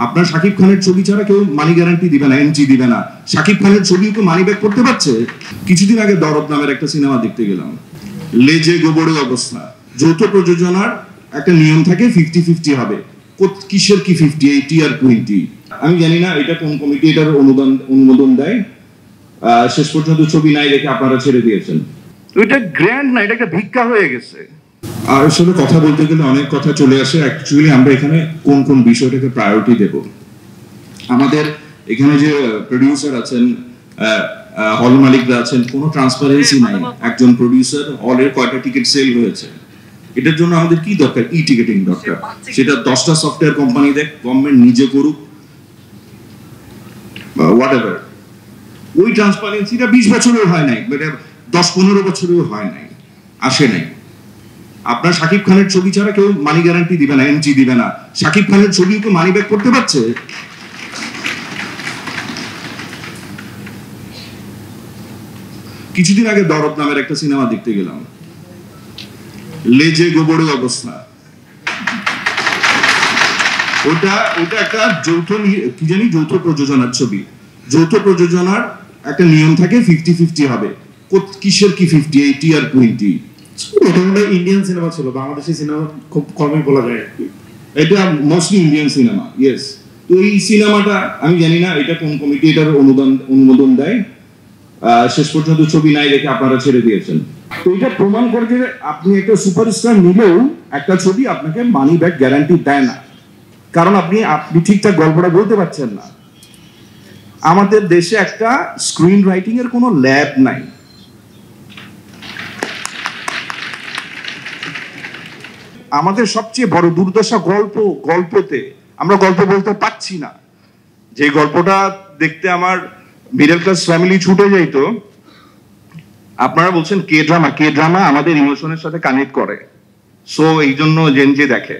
আপনার শাকিব খানের ছবি ছাড়া কেউ মানি গ্যারান্টি দিবে না, এনজি দিবে না। শাকিব খানের ছবিও কেউ মানি ব্যাক করতে পারছে? কিছুদিন আগে দরদ নামের একটা সিনেমা দেখতে গেলাম, লেজে গোবরে অবস্থা। যৌথ প্রযোজনার একটা নিয়ম থাকে, 50-50 হবে। কিসের কি 50, 80 আর 20? আমি জানি না এটা কোন কমিটি এটার অনুমোদন দেয়। শেষ পর্যন্ত ছবি নাই দেখে আপনারা ছেড়ে দিয়েছেন। এটা গ্র্যান্ড না, এটা একটা ভিক্ষা হয়ে গেছে। আর আসলে কথা বলতে গেলে অনেক কথা চলে আসে। অ্যাকচুয়ালি আমরা এখানে কোন কোন বিষয়টাকে প্রায়োরিটি দেব। আমাদের এখানে যে প্রডিউসার আছেন, হল মালিকরা আছেন, কোনো ট্রান্সপারেন্সি নাই। একজন প্রডিউসার হলের কয়টা টিকিট সেল হয়েছে, এটার জন্য আমাদের কি দরকার? ই টিকেটিং দরকার। সেটা 10টা সফটওয়্যার কোম্পানি দেখ, গভর্নমেন্ট নিজে করুক, হোয়াটএভার। ওই ট্রান্সপারেন্সিটা 20 বছরেও হয় নাই, 10-15 বছরেও হয় নাই, আসে নাই। আপনার শাকিব খানের ছবি ছাড়া কেউ মানি গ্যারান্টি দিবে না, এনজি দিবে না। শাকিব খানের ছবিও কেউ মানি ব্যাক করতে পারছে? কিছুদিন আগে দরদ নামের একটা সিনেমা দেখতে গেলাম, লেজে গোবরে অবস্থা। ওটা একটা যৌথ প্রযোজনার ছবি। যৌথ প্রযোজনার একটা নিয়ম থাকে, 50-50 হবে। কিসের কি 50, 80 আর 20? ইন্ডিয়ান সিনেমা ছিল, বাংলাদেশি সিনেমা খুব কমই বলা যায়। এটা মোস্টলি ইন্ডিয়ান সিনেমা, ইয়েস। তো এই সিনেমাটা আমি জানি না এটা কোন কমিটি এটার অনুমোদন দেয়। শেষ পর্যন্ত ছবি নাই দেখে আপনারা ছেড়ে দিয়েছেন। তো এটা প্রমাণ করে যে আপনি একটা সুপারস্টার নিলেও একটা ছবি আপনাকে মানি ব্যাক গ্যারান্টি দেয় না, কারণ আপনি ঠিকঠাক গল্পটা বলতে পারছেন না। আমাদের দেশে একটা স্ক্রিন রাইটিং এর কোনো ল্যাব নাই। আমাদের সবচেয়ে বড় দুর্দশা গল্পতে আমরা গল্প বলতে পারছি না। যে গল্পটা দেখতে আমার মিডল ক্লাস ফ্যামিলি ছুটে যাইতো, আপনারা বলছেন কে ড্রামা আমাদের ইমোশনের সাথে কানেক্ট করে, সো এই জন্য জেনজে দেখে।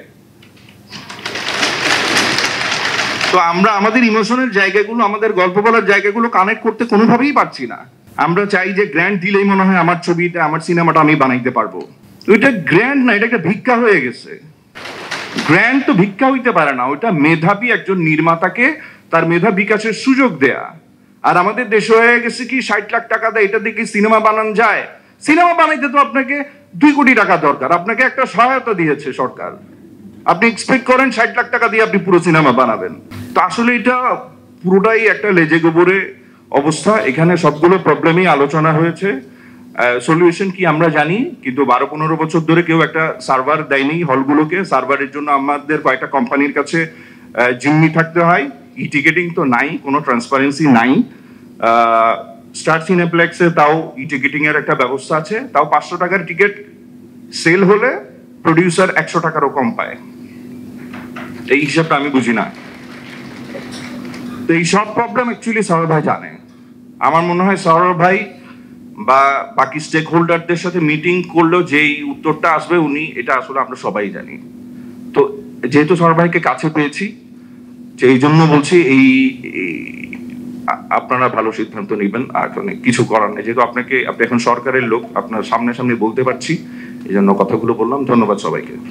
তো আমরা আমাদের ইমোশনের জায়গাগুলো, আমাদের গল্প বলার জায়গাগুলো কানেক্ট করতে কোনোভাবেই পারছি না। আমরা চাই যে গ্র্যান্ড দিলেই মনে হয় আমার ছবিটা, আমার সিনেমাটা আমি বানাইতে পারবো। তো এটা গ্র্যান্ড না, এটা একটা ভিক্ষা হয়ে গেছে। গ্র্যান্ড তো ভিক্ষা হইতে পারে না, ওইটা মেধাবী একজন নির্মাতাকে তার মেধা বিকাশের সুযোগ দেয়া। আর আমাদের দেশে হয়ে গেছে কি, 60 লাখ টাকা দেয়, এটা দিয়ে সিনেমা বানানো যায়? সিনেমা বানাইতে তো আপনাকে 2 কোটি টাকা দরকার। আপনাকে একটা সহায়তা দিয়েছে সরকার, আপনি এক্সপেক্ট করেন 60 লাখ টাকা দিয়ে আপনি পুরো সিনেমা বানাবেন? তো আসলে এটা পুরোটাই একটা লেজে গোবরে অবস্থা। এখানে সবগুলো প্রবলেমই আলোচনা হয়েছে। সলিউশন কি আমরা জানি, কিন্তু 12-15 বছর ধরে কেউ একটা সার্ভার দেয়নি হলগুলোকে। সার্ভারের জন্য আমাদের কয়েকটা কোম্পানির কাছে জিম্মি থাকতে হয়। ই টিকেটিং তো নাই, কোনো ট্রান্সপারেন্সি নাই। স্টার সিনেপ্লেক্সে তাও ই টিকেটিং এর একটা ব্যবস্থা আছে, তাও 500 টাকার টিকিট সেল হলে প্রডিউসার 100 টাকারও কম পায়। এই হিসাবটা আমি বুঝি না। তো এই সব প্রবলেম অ্যাকচুয়ালি সৌরভ ভাই জানে। আমার মনে হয় সৌরভ ভাই বা বাকি স্টেক হোল্ডারদের সাথে মিটিং করলেও যেই উত্তরটা আসবে উনি, এটা আসলে আমরা সবাই জানি। তো যেহেতু সৌরভ ভাইকে কাছে পেয়েছি, যে এই জন্য বলছি এই আপনারা ভালো সিদ্ধান্ত নেবেন। আর কিছু করার নেই, যেহেতু আপনি এখন সরকারের লোক, আপনার সামনাসামনি বলতে পারছি, এই জন্য কথাগুলো বললাম। ধন্যবাদ সবাইকে।